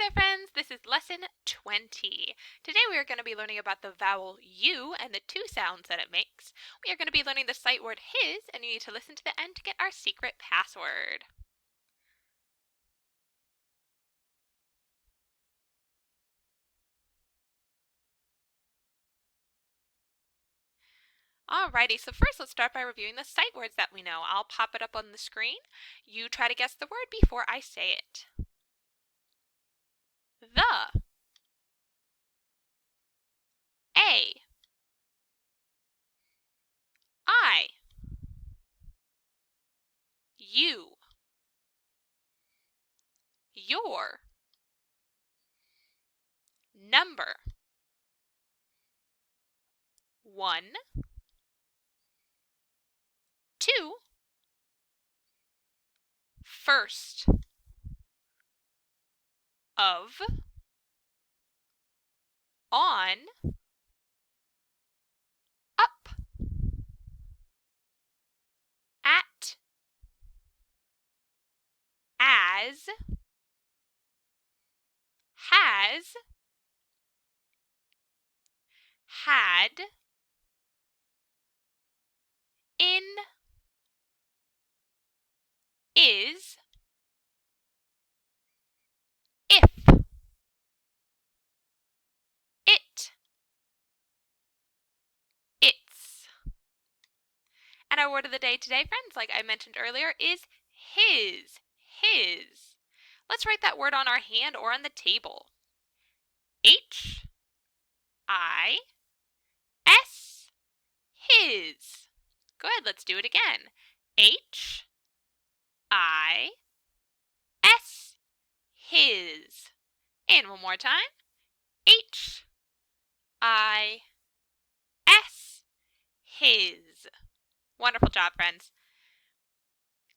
there friends, this is lesson 20. Today we are going to be learning about the vowel U and the two sounds that it makes. We are going to be learning the sight word his, and you need to listen to the end to get our secret password. Alrighty, so first let's start by reviewing the sight words that we know. I'll pop it up on the screen. You try to guess the word before I say it. The, a, I, you, your, number, one, two, first, of, on, up, at, as, has, had, in, is, if, it, its. And our word of the day today, friends, like I mentioned earlier, is his. His. Let's write that word on our hand or on the table. H, I, S, his. Good, let's do it again. H, I, S, his. And one more time. H, I, S, his. Wonderful job, friends.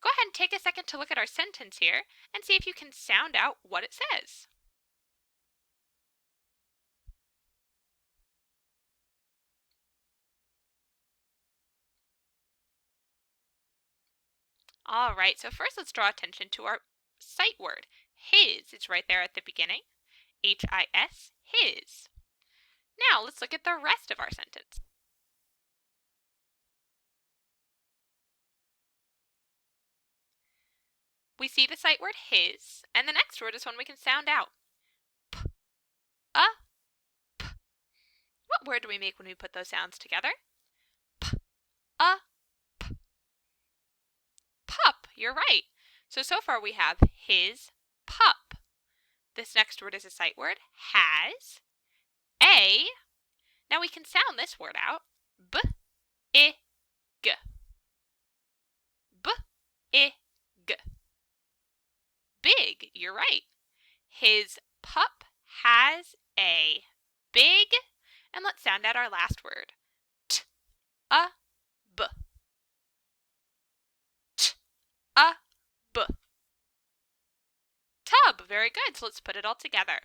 Go ahead and take a second to look at our sentence here and see if you can sound out what it says. All right, so first let's draw attention to our sight word. His, it's right there at the beginning. H-I-S, his. Now let's look at the rest of our sentence. We see the sight word his, and the next word is one we can sound out. P, p. What word do we make when we put those sounds together? P, p. Pup, you're right. So far we have his pup. This next word is a sight word, has, a. Now we can sound this word out, b, I, g. B, I, g. Big, you're right. His pup has a big, and let's sound out our last word, t, a, b. T, a, b. Tub, very good, so let's put it all together.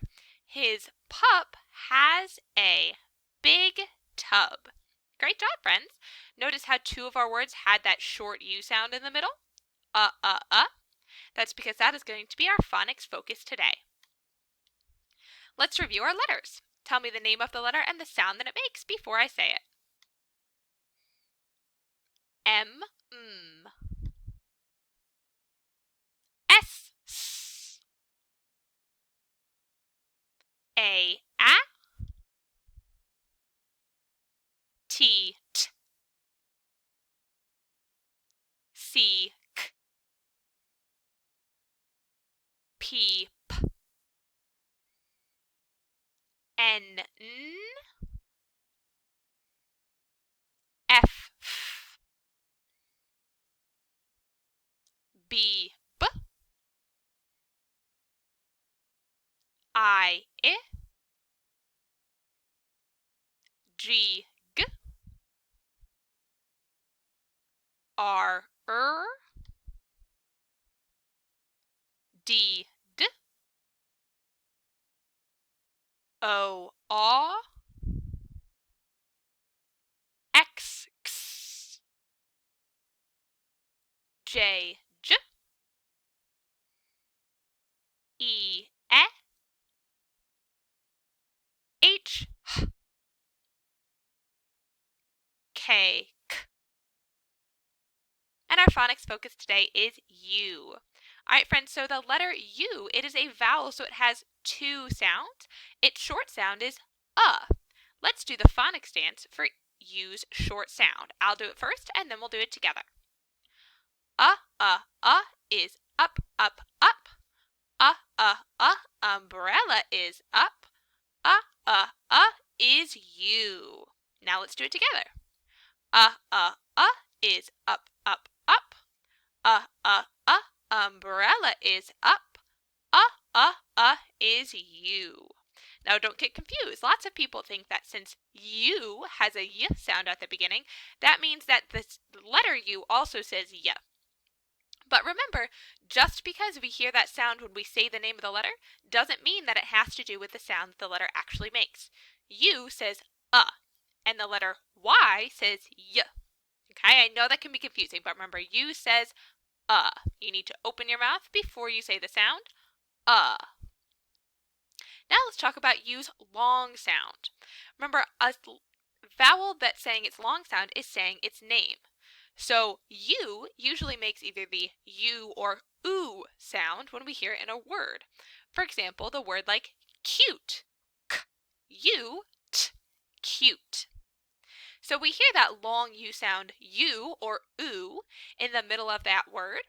His pup has a big tub. Great job, friends. Notice how two of our words had that short U sound in the middle? That's because that is going to be our phonics focus today. Let's review our letters. Tell me the name of the letter and the sound that it makes before I say it. M, S, S. A, T, T. C, K. P, P. N, N. F, F. B, B. I, G, G. R, D, D. O, X, X. J, J. E, cake. And our phonics focus today is U. All right, friends, so the letter U, it is a vowel, so it has two sounds. Its short sound is Let's do the phonics dance for U's short sound. I'll do it first, and then we'll do it together. Is up, up, up. Umbrella is up. Is U. Now let's do it together. Is up, up, up. Umbrella is up. Is U. Now don't get confused. Lots of people think that since U has a Y sound at the beginning, that means that the letter U also says Y. But remember, just because we hear that sound when we say the name of the letter, doesn't mean that it has to do with the sound that the letter actually makes. U says and the letter Y says Y. Okay, I know that can be confusing, but remember, U says You need to open your mouth before you say the sound Now let's talk about U's long sound. Remember, a vowel that's saying its long sound is saying its name. So U usually makes either the U or oo sound when we hear it in a word. For example, the word like cute. K-U-T, cute. So we hear that long U sound, U or oo, in the middle of that word,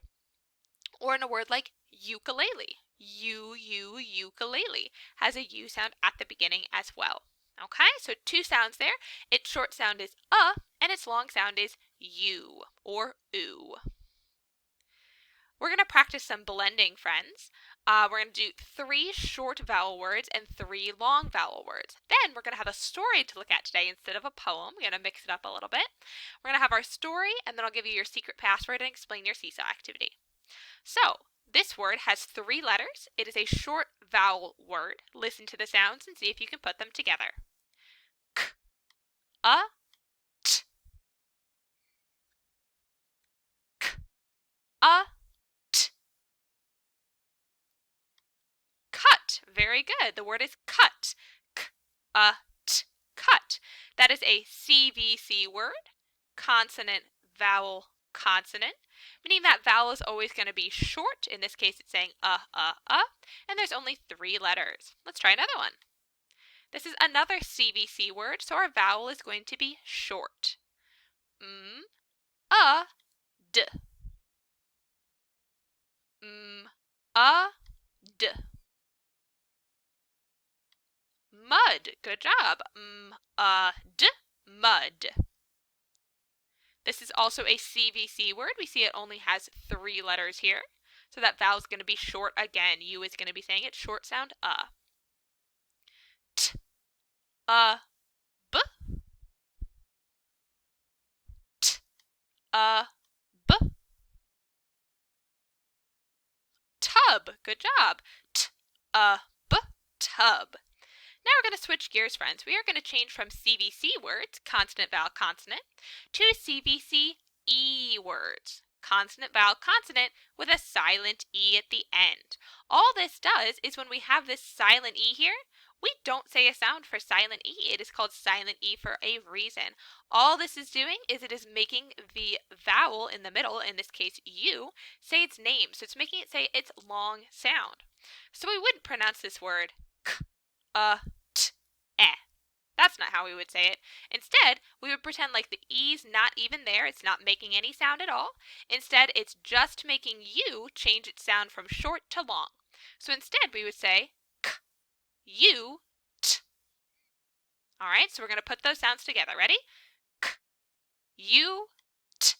or in a word like ukulele. Ukulele has a U sound at the beginning as well. Okay, so two sounds there. Its short sound is and its long sound is U or oo. We're going to practice some blending, friends. We're going to do 3 short vowel words and 3 long vowel words. Then we're going to have a story to look at today instead of a poem. We're going to mix it up a little bit. We're going to have our story, and then I'll give you your secret password and explain your Seesaw activity. So, this word has 3 letters. It is a short vowel word. Listen to the sounds and see if you can put them together. K, t. K, t. Cut. Very good. The word is cut. K, t. Cut. That is a CVC word. Consonant, vowel, consonant. Meaning that vowel is always going to be short. In this case, it's saying and there's only 3 letters. Let's try another one. This is another CVC word, so our vowel is going to be short. D. D. Mud. Good job. D. Mud. This is also a CVC word. We see it only has 3 letters here. So that vowel is going to be short again. U is going to be saying its short sound, T, b. T, b. Tub. Good job. T, b. Tub. Now we're going to switch gears, friends. We are going to change from CVC words, consonant, vowel, consonant, to CVC E words, consonant, vowel, consonant, with a silent E at the end. All this does is when we have this silent E here, we don't say a sound for silent E. It is called silent E for a reason. All this is doing is it is making the vowel in the middle, in this case U, say its name. So it's making it say its long sound. So we wouldn't pronounce this word t, eh. That's not how we would say it. Instead, we would pretend like the E's not even there. It's not making any sound at all. Instead, it's just making U change its sound from short to long. So instead, we would say k, U, t. All right, so we're going to put those sounds together. Ready? K, U, t.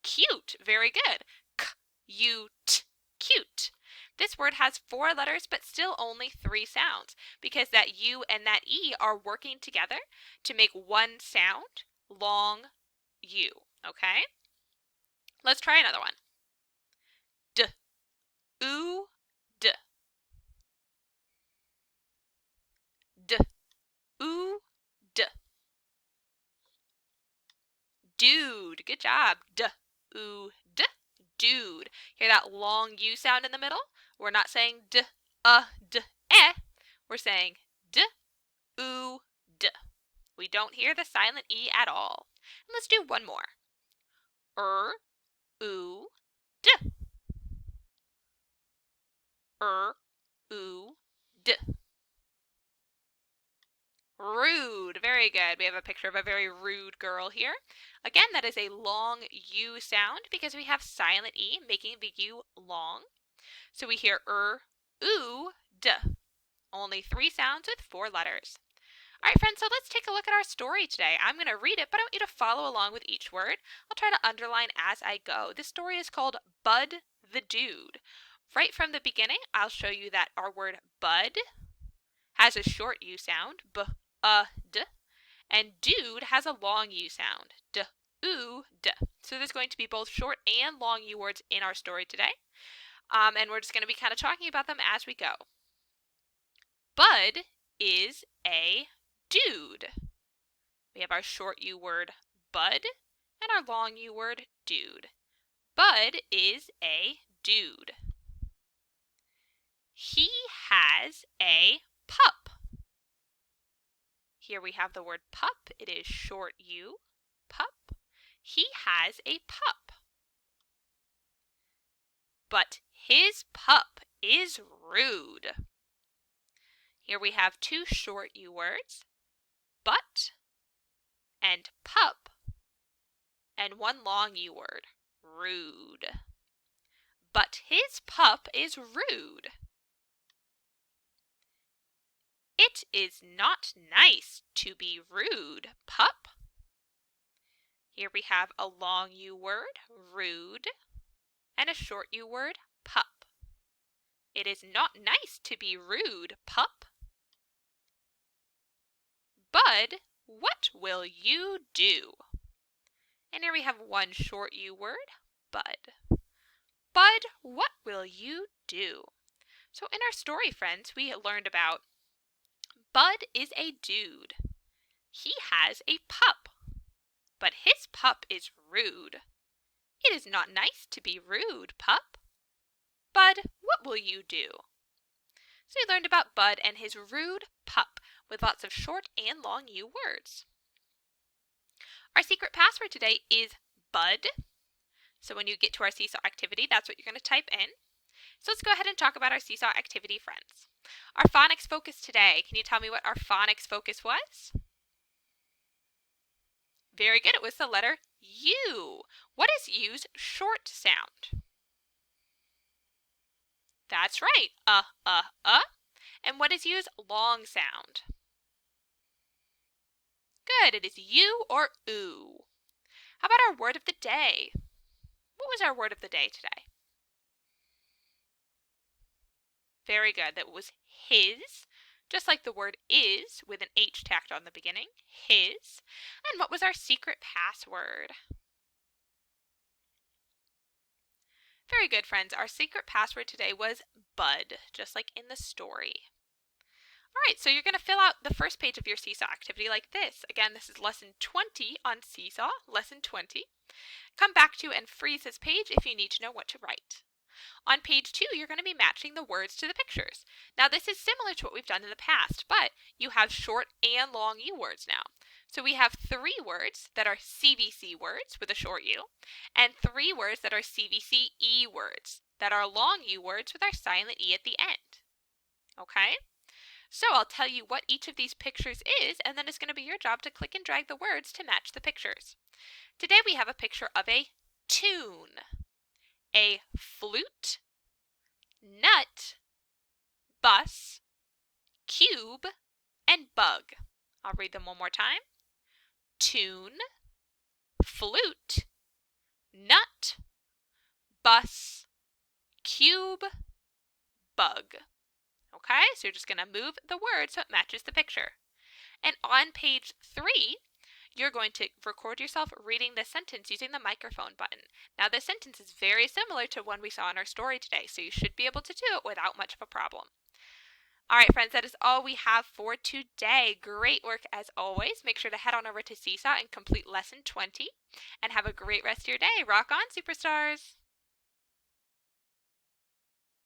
Cute. Very good. K, U, t. Cute. This word has 4 letters, but still only 3 sounds, because that U and that E are working together to make one sound, long U, okay? Let's try another one. D, oo, d. D, oo, d. Dude, good job. D, oo, d. Dude. Hear that long U sound in the middle? We're not saying d, d, eh. We're saying d, oo, d. We don't hear the silent E at all. And let's do one more. Oo, d. Oo, d. Rude. Very good. We have a picture of a very rude girl here. Again, that is a long U sound because we have silent E making the U long. So we hear oo, d. Only 3 sounds with 4 letters. All right, friends, so let's take a look at our story today. I'm going to read it, but I want you to follow along with each word. I'll try to underline as I go. This story is called Bud the Dude. Right from the beginning, I'll show you that our word bud has a short U sound, d, and dude has a long U sound, d. So there's going to be both short and long U words in our story today, and we're just going to be kind of talking about them as we go. Bud is a dude. We have our short U word bud and our long U word dude. Bud is a dude. He has a pup. Here we have the word pup. It is short U, pup. He has a pup. But his pup is rude. Here we have 2 short U words, but and pup, and 1 long U word, rude. But his pup is rude. It is not nice to be rude, pup. Here we have a long U word, rude, and a short U word, pup. It is not nice to be rude, pup. Bud, what will you do? And here we have 1 short U word, bud. Bud, what will you do? So in our story, friends, we learned about Bud is a dude. He has a pup, but his pup is rude. It is not nice to be rude, pup. Bud, what will you do? So we learned about Bud and his rude pup with lots of short and long U words. Our secret password today is Bud. So when you get to our Seesaw activity, that's what you're going to type in. So let's go ahead and talk about our Seesaw activity, friends. Our phonics focus today. Can you tell me what our phonics focus was? Very good. It was the letter U. What is U's short sound? That's right. And what is U's long sound? Good. It is U or oo. How about our word of the day? What was our word of the day today? Very good. That was his, just like the word is with an H tacked on the beginning, his. And what was our secret password? Very good, friends. Our secret password today was Bud, just like in the story. All right, so you're going to fill out the first page of your Seesaw activity like this. Again, this is lesson 20 on Seesaw, lesson 20. Come back to and freeze this page if you need to know what to write. On page 2, you're going to be matching the words to the pictures. Now, this is similar to what we've done in the past, but you have short and long U words now. So we have 3 words that are CVC words with a short U, and 3 words that are CVCE words that are long U words with our silent E at the end. Okay? So I'll tell you what each of these pictures is, and then it's going to be your job to click and drag the words to match the pictures. Today we have a picture of a tune, a flute, nut, bus, cube, and bug. I'll read them one more time. Tune, flute, nut, bus, cube, bug. Okay, so you're just going to move the word so it matches the picture. And on page 3, you're going to record yourself reading the sentence using the microphone button. Now, this sentence is very similar to one we saw in our story today, so you should be able to do it without much of a problem. All right, friends, that is all we have for today. Great work as always. Make sure to head on over to Seesaw and complete lesson 20. And have a great rest of your day. Rock on, superstars!